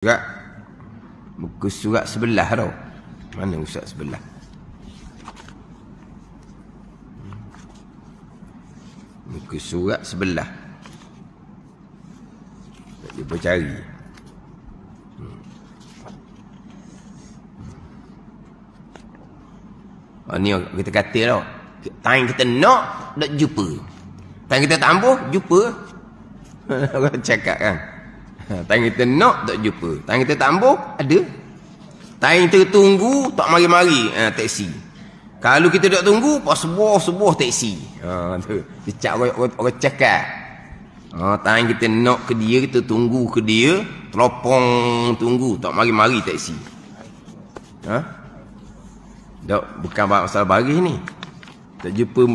Surat muka surat sebelah tau. Mana surat sebelah? Muka surat sebelah. Tak cuba cari. Ni kita kata tau. Time kita nak, tak jumpa. Time kita tambuh, jumpa. Orang cakap kan. Time kita nak, tak jumpa. Time kita tambuh, ada. Time kita tunggu, tak mari-mari taksi. Kalau kita tak tunggu, pas sebuah taksi. Tu. Cicak orang cakap. Time kita nak ke dia, kita tunggu ke dia, teropong tunggu, tak mari-mari taksi. Tak, bukan masalah baris ni. Tak jumpa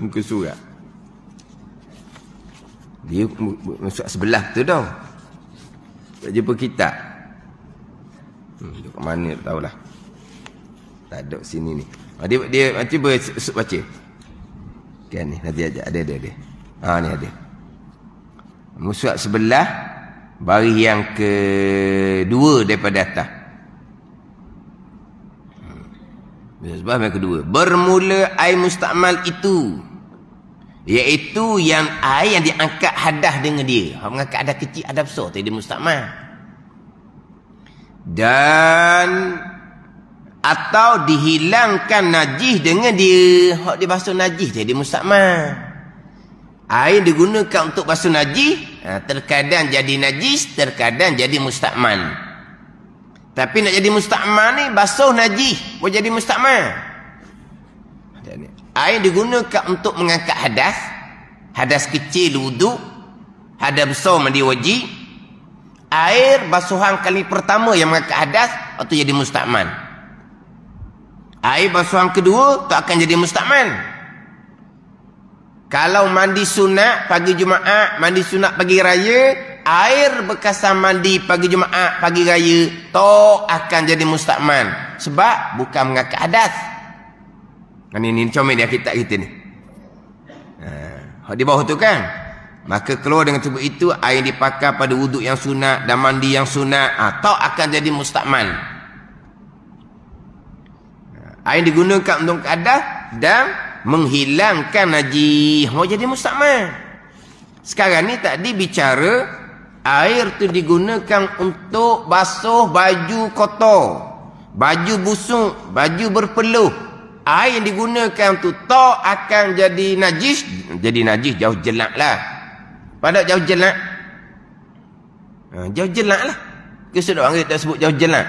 muka surat. Dia surat sebelah tu dah. Tak jumpa kitab. Duduk kat mana tak tahulah. Tak ada sini ni. Dia cuba baca. Kan ni nanti ada. Ni ada. Surat sebelah baris yang kedua daripada atas. Sebab yang kedua, bermula air mustakmal itu, iaitu yang air yang diangkat hadas dengan dia. Mengangkat hadas kecil, hadas besar, jadi mustakmal. Dan atau dihilangkan najis dengan dia. Hak dia basuh najis jadi mustakmal. Air digunakan untuk basuh najis, terkadang jadi najis, terkadang jadi mustakmal. Tapi nak jadi mustakmal ni basuh najis boleh jadi mustakmal. Air digunakan untuk mengangkat hadas. Hadas kecil wuduk, hadas besar mandi wajib. Air basuhan kali pertama yang mengangkat hadas itu jadi mustakmal. Air basuhan kedua tak akan jadi mustakmal. Kalau mandi sunat pagi Jumaat, mandi sunat pagi raya, air bekasan mandi pagi Jumaat, pagi raya, tak akan jadi mustakmal. Sebab bukan mengangkat hadas. Ini comel dia kitab kita ni. Di bawah tu kan. Maka keluar dengan sebab itu, air yang dipakai pada wuduk yang sunat dan mandi yang sunat, tak akan jadi mustakmal. Air digunakan untuk hadas dan menghilangkan najis, mau jadi mustakmal. Sekarang ni tadi bicara air tu digunakan untuk basuh baju kotor, baju busuk, baju berpeluh. Air yang digunakan tu tak akan jadi najis. Jadi najis jauh jelak lah. Pada jauh jelak, jauh jelak lah. Kisah orang kita sebut jauh jelak.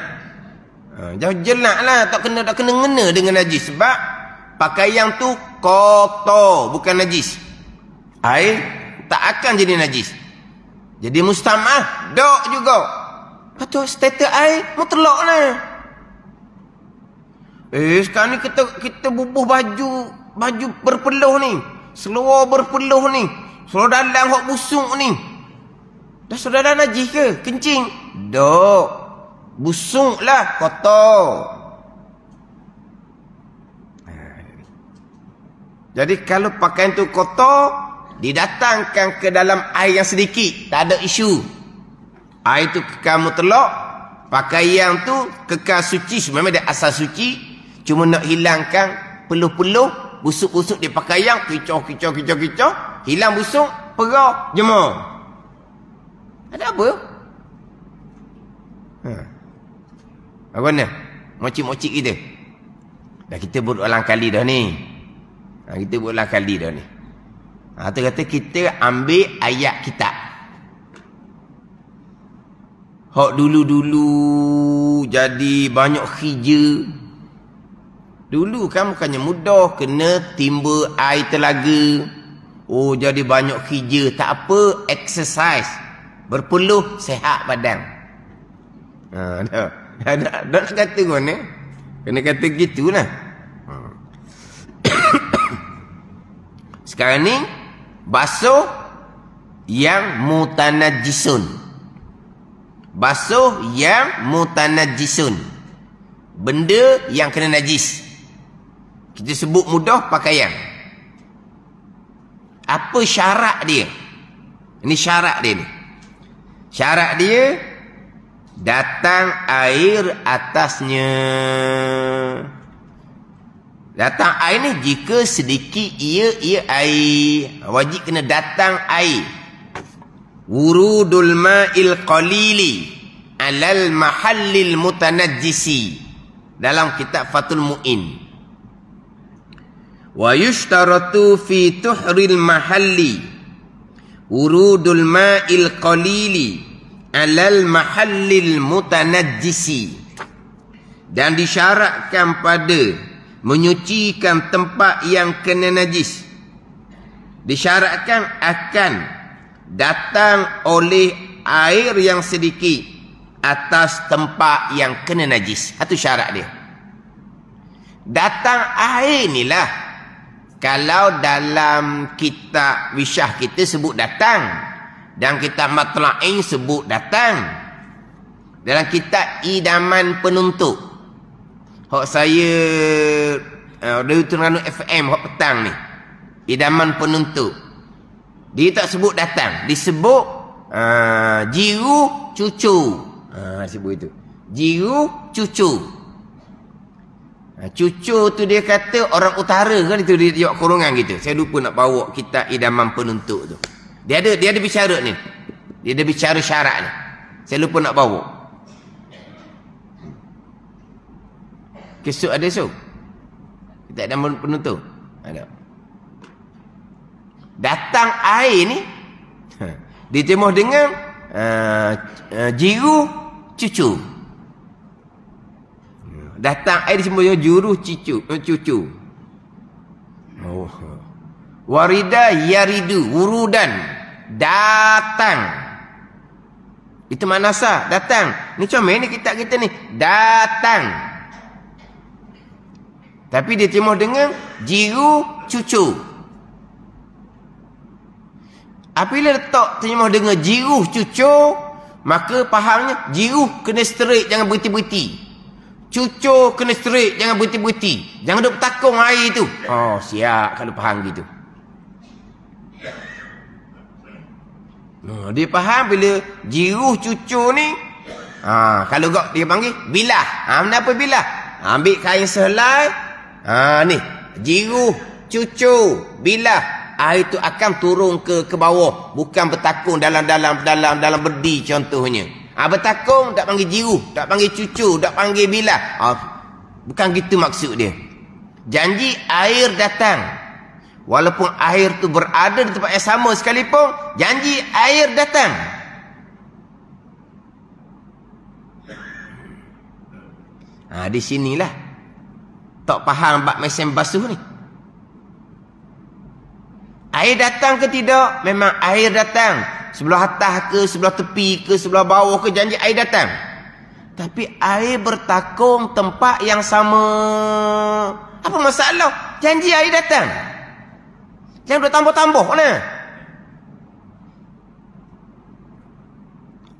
Jauh jelak lah. Tak kena ngena dengan najis. Sebab pakaian tu kotor, bukan najis. Air tak akan jadi najis. Jadi mustamah, dok juga. Patut status air mutlak lah. Sekarang ni kita bubuh baju berpeluh ni, seluar berpeluh ni, seluar dalam hok busuk ni. Dah saudara najis ke? Kencing? Dok. Busuk lah, kotor. Jadi kalau pakaian tu kotor, didatangkan ke dalam air yang sedikit, tak ada isu. Air tu kekal mutlak, pakaian tu kekal suci, memang dia asal suci, cuma nak hilangkan peluh-peluh, busuk-busuk di pakaian, kicau, hilang busuk, perah, jemur. Ada apa? Apa mana? Mocik-mocik kita. Dah kita berulang kali dah ni. Kita berulang kali dah ni. Tu kata kita ambil ayat kitab. Hak dulu-dulu jadi banyak khija. Dulu kan bukannya mudah, kena timba air telaga. Jadi banyak khija. Tak apa, exercise. Berpeluh, sehat badan. Tak kata kau ni. Kena kata gitulah. Sekarang ni basuh yang mutanajisun. Basuh yang mutanajisun. Benda yang kena najis. Kita sebut mudah pakaian. Apa syarat dia? Ini syarat dia ni. Syarat dia datang air atasnya. Datang air ni jika sedikit ia air. Wajib kena datang air. Wurudul ma'il qalili alal mahallil mutanajjisi. Dalam kitab Fathul Mu'in. Wa yushtaratu fi tuhril mahalli wurudul ma'il qalili alal mahallil mutanajjisi. Dan disyaratkan pada menyucikan tempat yang kena najis. Disyaratkan akan datang oleh air yang sedikit atas tempat yang kena najis. Itu syarat dia. Datang air ni lah. Kalau dalam kitab Wisyah kita sebut datang. Dan kitab Matla'in sebut datang. Dalam kitab Idaman Penuntut. Hak saya dari Terengganu FM hak petang ni. Idaman Penuntut. Dia tak sebut datang. Disebut jiru cucu. Sebut itu. Jiru cucu. Cucu tu dia kata orang utara kan itu dia jawab kurungan gitu. Saya lupa nak bawa kitab Idaman Penuntut tu. Dia ada bicara ni. Dia ada bicara syarat ni. Saya lupa nak bawa. Kesuk ada so. Kitab Idaman Penuntut. Ada. Datang air ni diterjemah dengan jiru cucu. Datang air disebut juru cucu. Oh. Warida yaridu wurudan. Datang. Itu makna sah, datang. Ni comel ni kitab kita ni. Datang. Tapi dia terjemah dengan jiru cucu. Apabila letak terjemah dengan jiru cucu, maka fahamnya jiru kena straight, jangan berhenti-berhenti. Cucu kena straight, jangan berhenti-berhenti. Jangan duk bertakung air tu. Oh, siap kalau faham gitu. Dia faham bila jiruh cucu ni. Kalau dia panggil bilah. Kenapa bilah? Ambil kain sehelai. Ni. Jiruh cucu bilah. Air tu akan turun ke bawah. Bukan bertakung dalam berdi contohnya. Bertakung tak panggil jiru, tak panggil cucu, tak panggil bilah. Bukan gitu maksud dia. Janji air datang. Walaupun air tu berada di tempat yang sama sekalipun, janji air datang. Di sinilah tak faham bab mesin basuh ni. Air datang ke tidak? Memang air datang. Sebelah atas ke, sebelah tepi ke, sebelah bawah ke, janji air datang. Tapi air bertakung tempat yang sama. Apa masalah? Janji air datang. Jangan bertambah-tambah mana?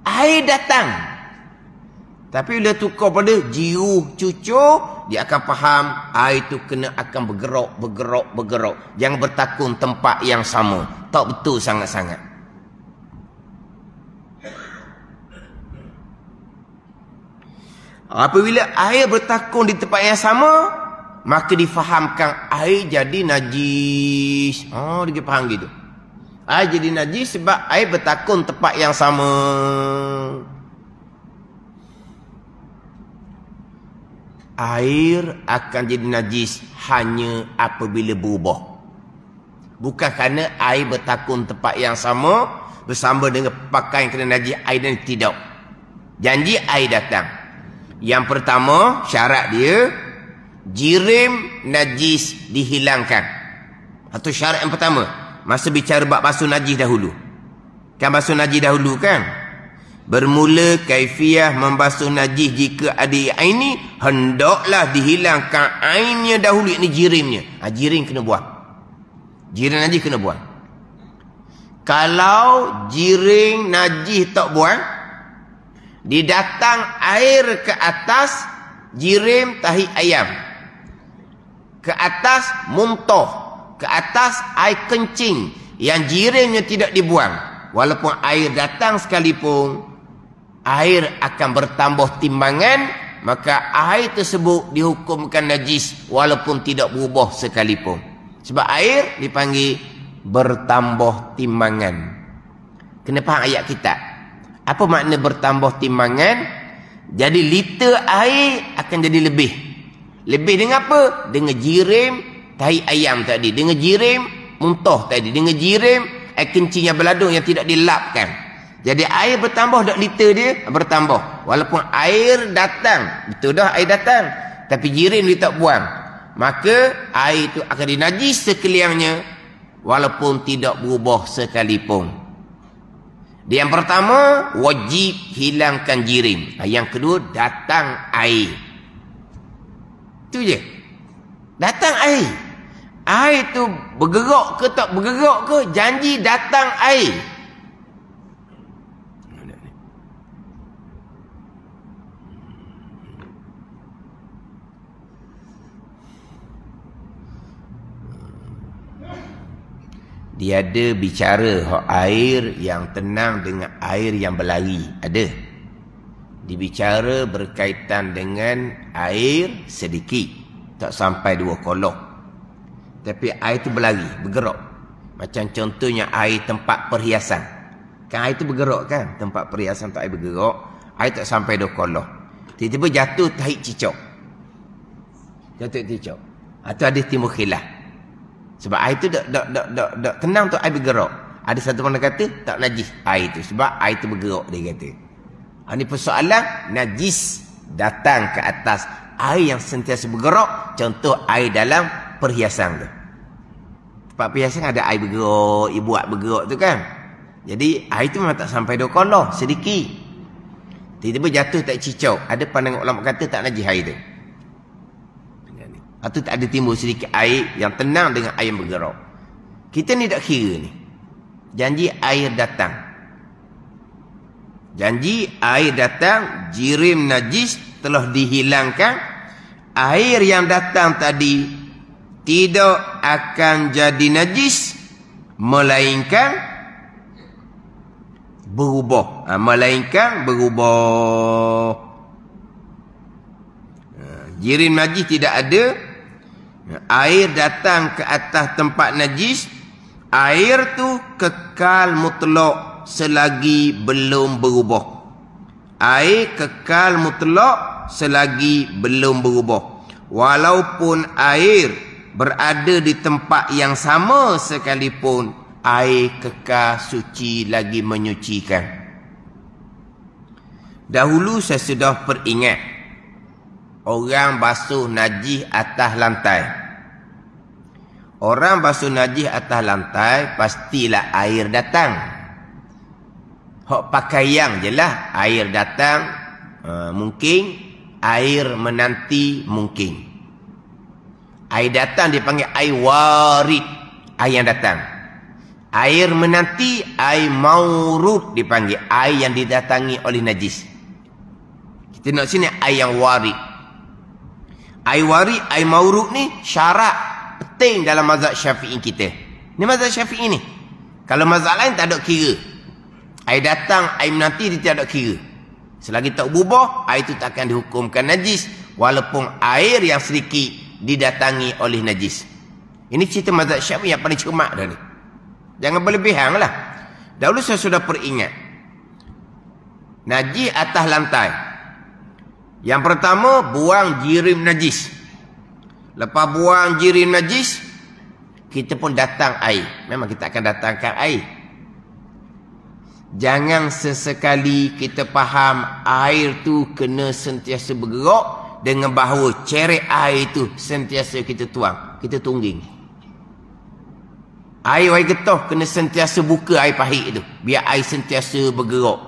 Air datang. Tapi bila tukar pada jiru cucu, dia akan faham air itu akan bergerak. Jangan bertakung tempat yang sama. Tak betul sangat-sangat. Apabila air bertakung di tempat yang sama, maka difahamkan air jadi najis. Dia faham gitu. Air jadi najis sebab air bertakung tempat yang sama. Air akan jadi najis hanya apabila berubah. Bukan kerana air bertakung tempat yang sama bersama dengan pakaian kena najis air dan tidak. Janji air datang. Yang pertama, syarat dia, jirim najis dihilangkan. Itu syarat yang pertama. Masa bicara bab basuh najis dahulu. Kan basuh najis dahulu kan? Bermula kaifiah membasuh najis jika ada air ni, hendaklah dihilangkan airnya dahulu, ini jirimnya. Jirim kena buang. Jirim najis kena buang. Kalau jirim najis tak buang, didatang air ke atas jirim tahi ayam, ke atas muntah, ke atas air kencing yang jirimnya tidak dibuang. Walaupun air datang sekalipun, air akan bertambah timbangan, maka air tersebut dihukumkan najis walaupun tidak berubah sekalipun. Sebab air dipanggil bertambah timbangan. Kena faham ayat kitab. Apa makna bertambah timbangan? Jadi liter air akan jadi lebih. Lebih dengan apa? Dengan jirim tahi ayam tadi, dengan jirim muntah tadi, dengan jirim air kencing yang berladung yang tidak dilapkan. Jadi air bertambah, dak liter dia bertambah. Walaupun air datang, betul dah air datang, tapi jirim dia tak buang, maka air itu akan dinajis sekaliannya walaupun tidak berubah sekalipun. Dia yang pertama, wajib hilangkan jirim. Yang kedua, datang air. Itu je. Datang air. Air tu bergerak ke tak bergerak ke, janji datang air. Dia ada bicara hak air yang tenang dengan air yang berlari. Ada. Dibicara berkaitan dengan air sedikit, tak sampai 2 kolok. Tapi air itu berlari, bergerak. Macam contohnya air tempat perhiasan. Kan air itu bergerak kan? Tempat perhiasan tak air bergerak. Air tak sampai 2 kolok. Tiba-tiba jatuh tahi cicak. Jatuh cicak. Atau ada timbul khilaf. Sebab air itu tak tenang tu air bergerak. Ada satu mana kata tak najis air itu. Sebab air itu bergerak dia kata. Ini persoalan najis datang ke atas air yang sentiasa bergerak. Contoh air dalam perhiasan tu. Tempat perhiasan ada air bergerak, buat bergerak tu kan. Jadi air itu memang tak sampai 2 kolor, sedikit. Tiba-tiba jatuh tak cicau. Ada pandangan ulama kata tak najis air tu. Atau tak ada timbul sedikit air yang tenang dengan air yang bergerak. Kita ni tak kira ni. Janji air datang. Janji air datang, jirim najis telah dihilangkan. Air yang datang tadi tidak akan jadi najis, melainkan berubah. Melainkan berubah. Jirim najis tidak ada. Air datang ke atas tempat najis, air tu kekal mutlak selagi belum berubah. Air kekal mutlak selagi belum berubah. Walaupun air berada di tempat yang sama sekalipun, air kekal suci lagi menyucikan. Dahulu saya sudah peringat orang basuh najis atas lantai. Orang basuh najis atas lantai, pastilah air datang. Hak pakaian je lah air datang. Mungkin air menanti, mungkin. Air datang dipanggil air warid, air yang datang. Air menanti, air maurud dipanggil, air yang didatangi oleh najis. Kita nak sini air yang warid. Air warid, air maurud ni syarat penting dalam mazhab Syafi'i kita. Ni mazhab Syafi'i ni. Kalau mazhab lain tak ada kira. Air datang, air menanti dia tak ada kira. Selagi tak berubah, air itu tak akan dihukumkan najis walaupun air yang sedikit didatangi oleh najis. Ini cerita mazhab Syafi'i yang paling cermat dah ni. Jangan berlebihan lah. Dahulu saya sudah peringat. Najis atas lantai. Yang pertama, buang jirim najis. Lepas buang jirim najis, kita pun datang air. Memang kita akan datangkan air. Jangan sesekali kita faham air tu kena sentiasa bergerak dengan bahawa ceret air tu sentiasa kita tuang. Kita tungging. Air getah kena sentiasa buka air pahit tu. Biar air sentiasa bergerak.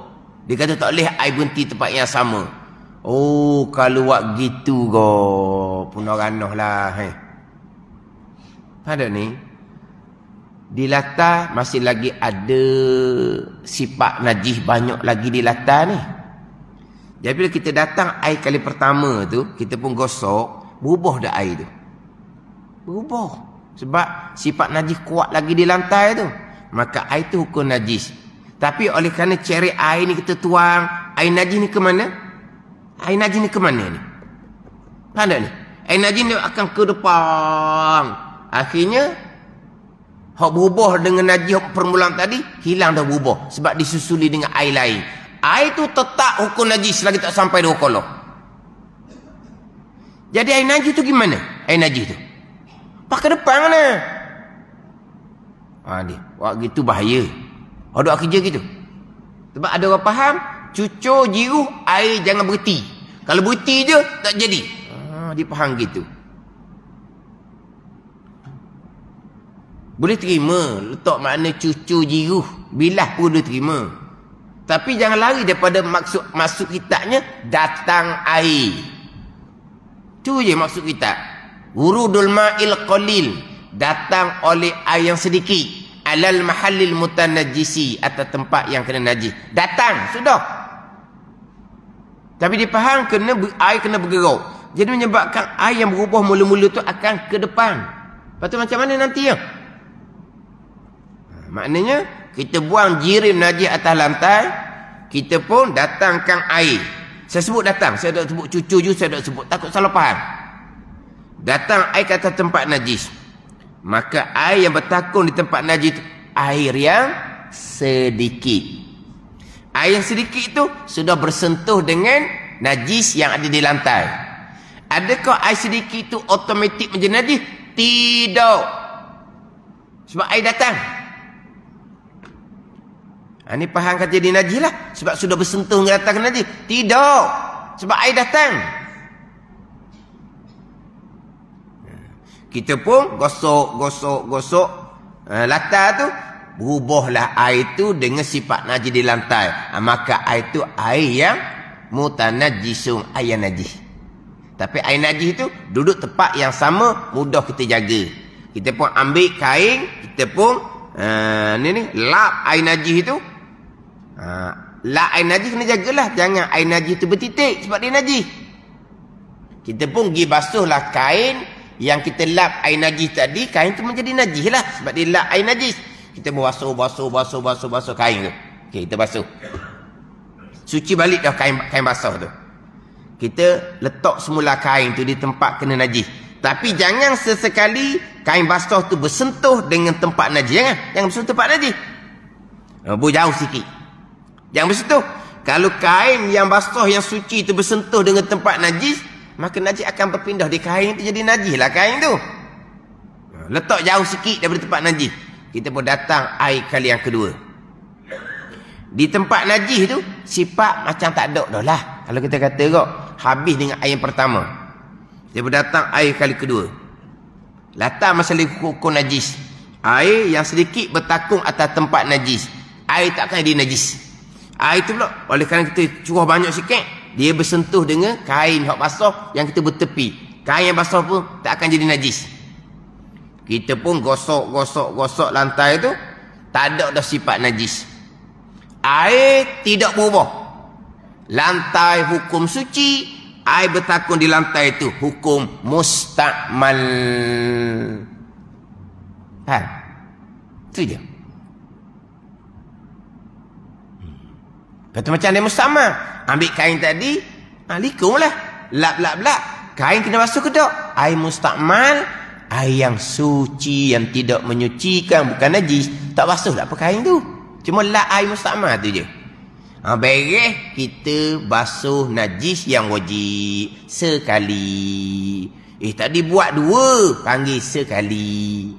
Dia kata tak boleh air berhenti tempat yang sama. Oh, kalau buat gitu go, punah ranah lah. Ada ni. Di latar masih lagi ada sifat najis banyak lagi di latar ni. Jadi bila kita datang air kali pertama tu, kita pun gosok, berubah dah air tu. Berubah. Sebab sifat najis kuat lagi di lantai tu. Maka air tu hukum najis. Tapi oleh kerana ceret air ni kita tuang, air najis ni ke mana? Air najis ni ke mana ni? Faham tak ni? Air najis ni akan ke depan. Akhirnya, hak berubah dengan najis permulaan tadi, hilang dah berubah. Sebab disusuli dengan air lain. Air tu tetap hukum najis selagi tak sampai dua kolok. Jadi air najis tu gimana? Air najis tu pak ke depan mana? Dia wak gitu bahaya. Ada kerja gitu. Sebab ada orang faham, cucur jiruh air jangan berhenti. Kalau berhenti je tak jadi. Dia faham gitu. Boleh terima letak makna cucur jiruh, bilah pun boleh terima. Tapi jangan lari daripada maksud kitabnya datang air. Tu je maksud kitab. Wurudul ma'il qalil, datang oleh air yang sedikit, alal mahallil mutanajjisi, atas tempat yang kena najis. Datang, sudah. Tapi dia faham air kena bergerak. Jadi menyebabkan air yang berubah mula-mula tu akan ke depan. Lepas tu macam mana nanti ya? Maknanya kita buang jirim najis atas lantai, kita pun datangkan air. Saya sebut datang, saya tak sebut cucu je, saya tak sebut, takut salah faham. Datang air ke atas tempat najis. Maka air yang bertakung di tempat najis itu air yang sedikit. Air yang sedikit itu sudah bersentuh dengan najis yang ada di lantai. Adakah air sedikit itu automatik menjadi najis? Tidak. Sebab air datang. Ini faham kata jadi najis lah. Sebab sudah bersentuh dengan datang najis. Tidak. Sebab air datang. Kita pun gosok latar tu, berubahlah air tu dengan sifat najis di lantai. Maka air tu air yang mutanajjisun, air yang najis. Tapi air najis tu duduk tempat yang sama, mudah kita jaga. Kita pun ambil kain, kita pun lap air najis tu. Lap air najis kena jagalah, jangan air najis tu bertitik sebab dia najis. Kita pun pergi basuhlah kain yang kita lap air najis tadi, kain tu menjadi najis lah sebab dia lap air najis. Kita basuh kain tu. Okey, kita basuh. Suci balik dah kain basah tu. Kita letak semula kain tu di tempat kena najis. Tapi jangan sesekali kain basah tu bersentuh dengan tempat najis. Jangan bersentuh tempat najis. Jauh sikit. Jangan bersentuh. Kalau kain yang basah yang suci tu bersentuh dengan tempat najis, maka najis akan berpindah di kain tu, jadi najis lah kain tu. Letak jauh sikit daripada tempat najis. Kita pun datang air kali yang kedua. Di tempat najis tu sifat macam tak ada dah lah. Kalau kita kata kok habis dengan air yang pertama, kita pun datang air kali kedua. Latar masalah hukum najis. Air yang sedikit bertakung atas tempat najis, air takkan jadi najis. Air tu pula oleh kerana kita curah banyak sikit, dia bersentuh dengan kain hak basah yang kita bertepi. Kain yang basah pun tak akan jadi najis. Kita pun gosok lantai tu, tak ada dah sifat najis. Air tidak berubah. Lantai hukum suci, air bertakung di lantai itu hukum mustakmal. Itu je. Kata macam dia mustakmal. Ambil kain tadi, likumlah. Lap. Kain kena basuh ke tak? Air mustakmal, air yang suci, yang tidak menyucikan, bukan najis. Tak basuh tak apa kain tu. Cuma lap air mustakmal tu je. Beres kita basuh najis yang wajib sekali. Tadi buat dua, panggil sekali.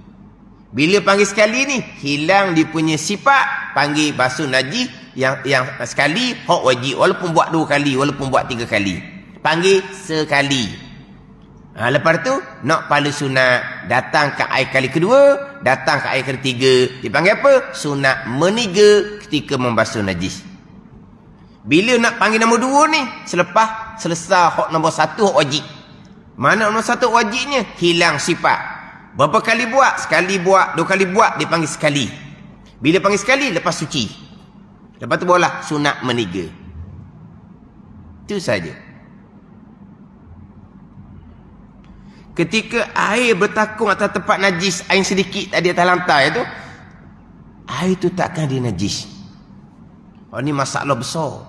Bila panggil sekali ni, hilang dia punya sifat, panggil basuh najis yang sekali hak wajib, walaupun buat dua kali, walaupun buat tiga kali, panggil sekali. Lepas tu nak pahala sunat, datang ke air kali kedua, datang ke air ketiga, dipanggil apa? Sunat meniga ketika membasuh najis. Bila nak panggil nombor dua ni, selepas selesai hak nombor satu hak wajib. Mana nombor satu wajibnya? Hilang sifat. Berapa kali buat? Sekali buat, dua kali buat, dipanggil sekali. Bila panggil sekali, lepas suci. Lepas tu barulah sunat meniga. Itu saja. Ketika air bertakung atas tempat najis, air sedikit tadi atas lantai tu, air tu takkan dia najis. Ini masalah besar.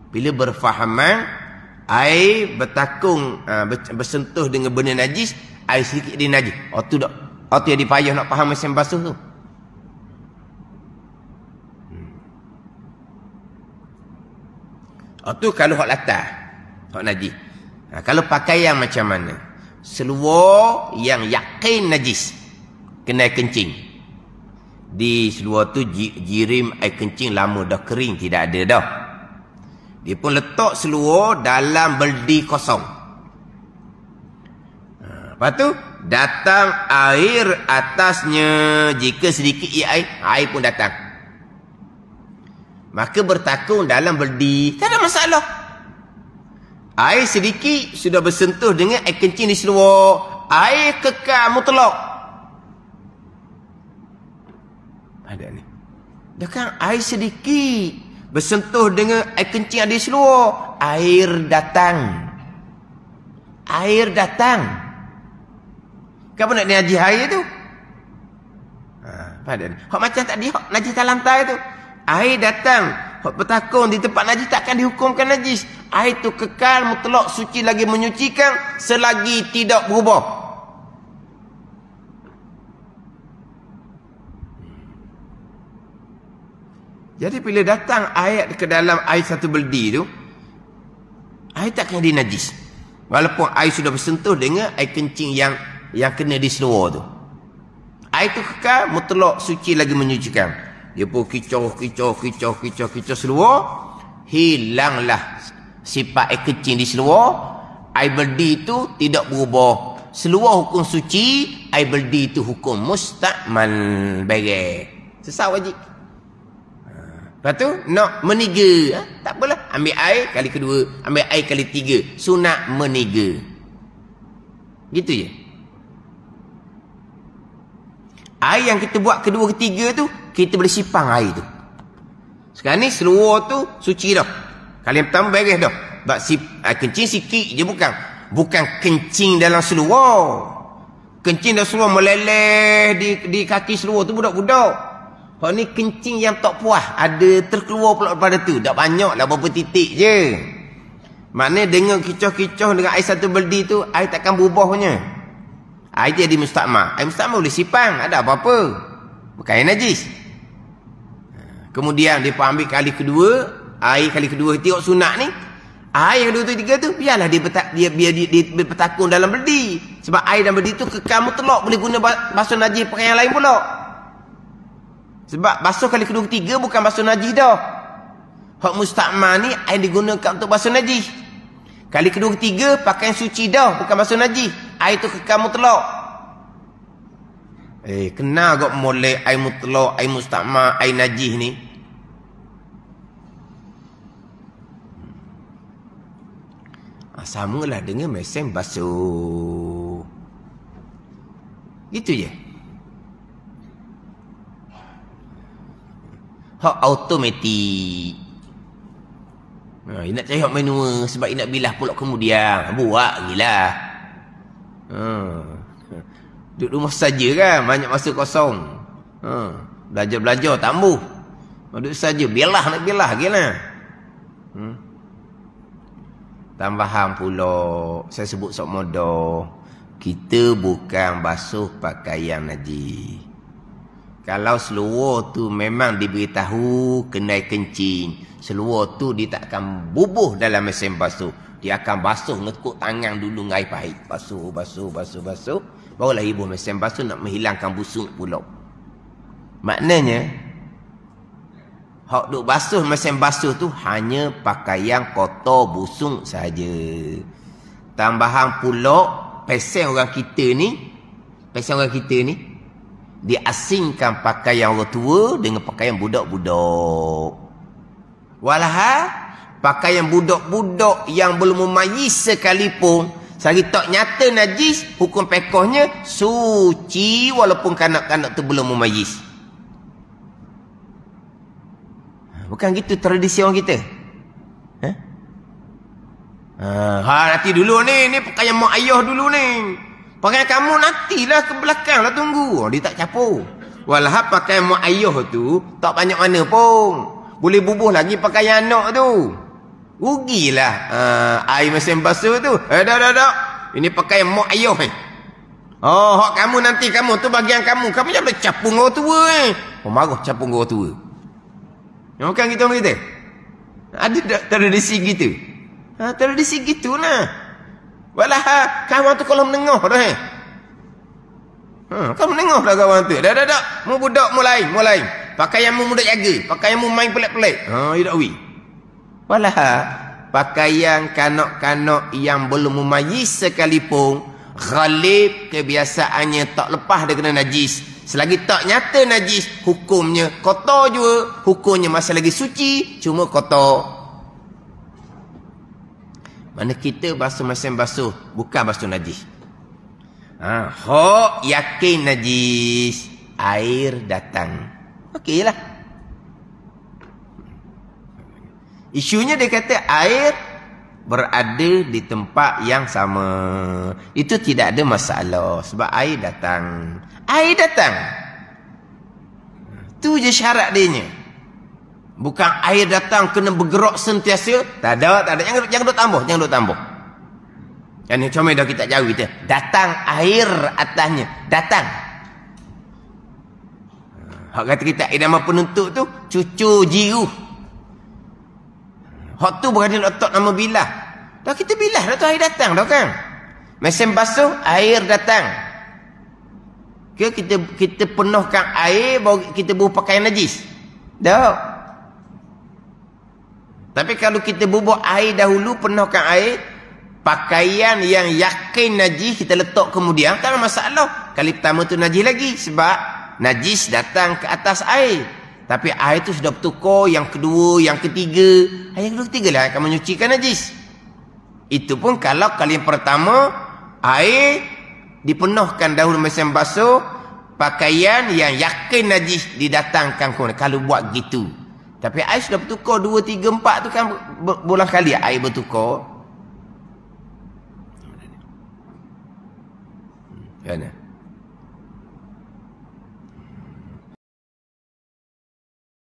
Bila berfahaman, air bertakung, bersentuh dengan benda najis, air sedikit dia najis. Tu dah. Tu yang dipayah nak faham mesin basuh tu. Tu kalau hak latar, hak najis. Kalau pakaian macam mana? Seluar yang yakin najis, kena kencing. Di seluar tu jirim air kencing lama dah kering, tidak ada dah. Dia pun letak seluar dalam beldi kosong. Lepas tu datang air atasnya. Jika sedikit air pun datang. Maka bertakung dalam beldi, tak ada masalah. Air sedikit sudah bersentuh dengan air kencing di seluar, air kekal mutlak. Ada ni. Dah kan air sedikit bersentuh dengan air kencing ada di seluar, air datang. Air datang. Kenapa nak najis air tu? Pada ni. Hak macam tadi, hak najis dalam lantai tu. Air datang. Hak bertakung di tempat najis takkan dihukumkan najis. Air tu kekal mutlak suci lagi menyucikan selagi tidak berubah. Jadi bila datang air ke dalam air satu beldi tu, air takkan jadi najis. Walaupun air sudah bersentuh dengan air kencing yang kena di seluar tu. Air tu kekal mutlak suci lagi menyucikan. Dia pun kicau seluar, hilanglah sifat air kencing di seluar. Air beldi itu tidak berubah. Seluar hukum suci, air beldi itu hukum mustakmal bagai. Sesat wajib. Lepas tu nak meniga, tak apalah, ambil air kali kedua, ambil air kali tiga, sunat meniga. Gitu je. Air yang kita buat kedua ketiga tu, kita boleh sipang air tu. Sekarang ni seluar tu suci dah. Kali yang pertama beres dah. Kencing sikit je bukan kencing dalam seluar. Kencing dalam seluar meleleh di kaki seluar tu budak-budak. Hak ni kencing yang tak puas, ada terkeluar pula daripada tu. Tak banyak lah, berapa titik je. Maknanya dengan kicau-kicau dengan air satu beldi tu, air takkan berubah punya. Air jadi mustakmal. Air mustakmal boleh sipang, ada apa-apa. Bukan air najis. Kemudian dia ambil kali kedua, air kali kedua tengok sunat ni. Air kedua tu tiga tu, biarlah dia bertakung dalam beldi. Sebab air dalam beldi tu kekal mutlak, boleh guna basuh najis pakai yang lain pula. Sebab basuh kali kedua ketiga bukan basuh najis dah. Hak mustakmal ni air digunakan untuk basuh najis. Kali kedua ketiga pakai yang suci dah, bukan basuh najis. Air tu kekal mutlak. Kenal kok molek air mutlak, air mustakmal, air najis ni. Samalah dengan mesin basuh. Gitu je. Hak automatik. Nak cari hak manual sebab nak bilah pula kemudian. Buat gilah. Duduk rumah saja kan, banyak masa kosong. Belajar-belajar tambuh. Duduk saja bilah nak bilah gilah. Tambahan pula saya sebut sok moda. Kita bukan basuh pakaian najis. Kalau seluar tu memang diberitahu kena kencing, seluar tu dia tak akan bubuh dalam mesin basuh. Dia akan basuh, ngekuk tangan dulu dengan air pahit. Basuh. Barulah ibu mesin basuh nak menghilangkan busuk pula. Maknanya, hak duk basuh mesin basuh tu hanya pakaian kotor busuk saja. Tambahan pula, pesen orang kita ni, diasingkan pakaian orang tua dengan pakaian budak-budak. Walhal pakaian budak-budak yang belum memayis sekalipun, selagi tak nyata najis, hukum pekohnya suci walaupun kanak-kanak tu belum memayis. Bukan gitu tradisi orang kita. Nanti dulu ni pakaian mak ayah dulu ni. Pakaian kamu nantilah ke belakang lah tunggu. Dia tak capur. Walhal pakaian mak ayah tu tak banyak mana pun. Boleh bubuh lagi pakaian anak tu. Rugilah air mesin basuh tu. Dah. Ini pakai mok ayuh Oh, hak kamu nanti kamu tu bagian kamu. Kamu jangan boleh capung orang tua marah capung orang tua. Bukan kita orang kita. Ada tradisi gitu. Tradisi gitulah. Walah kawan tu kalau menengah dah kamu menengah dah kawan tu. Dah. Mu budak mulai. Pakaianmu mudah jaga. Pakaianmu main pelik-pelik. Tidak wi. Walah pakaian kanak-kanak yang belum memayis sekalipun, ghalib kebiasaannya tak lepas daripada najis. Selagi tak nyata najis, hukumnya kotor juga. Hukumnya masih lagi suci, cuma kotor. Mana kita basuh mesin basuh, bukan basuh najis. Hok yakin najis, air datang. Okeylah. Isunya dia kata air berada di tempat yang sama. Itu tidak ada masalah. Sebab air datang. Air datang. Tu je syarat dia. Bukan air datang kena bergerak sentiasa. Tak ada. Jangan duk tambah. Yang ni comel dah kita jauh kita. Datang air atasnya. Datang. Hak kata kita idama penuntut tu cucur jiruh. Hak tu berada letak nama bilah. Dah kita bilah dah tu air datang dah kan. Mesin basuh air datang. Ke kita penuhkan air baru kita bubuh pakaian najis. Dah. Tapi kalau kita bubuh air dahulu penuhkan air, pakaian yang yakin najis kita letak kemudian tak ada masalah. Kali pertama tu najis lagi sebab najis datang ke atas air. Tapi air tu sudah bertukar, yang kedua, yang ketiga. Yang ketiga lah akan menyucikan najis. Itu pun kalau kali yang pertama, air dipenuhkan dahulu mesin basuh, pakaian yang yakin najis didatangkan. Kalau buat gitu. Tapi air sudah bertukar, 2, 3, 4 tu kan berulang kali air bertukar. Kan?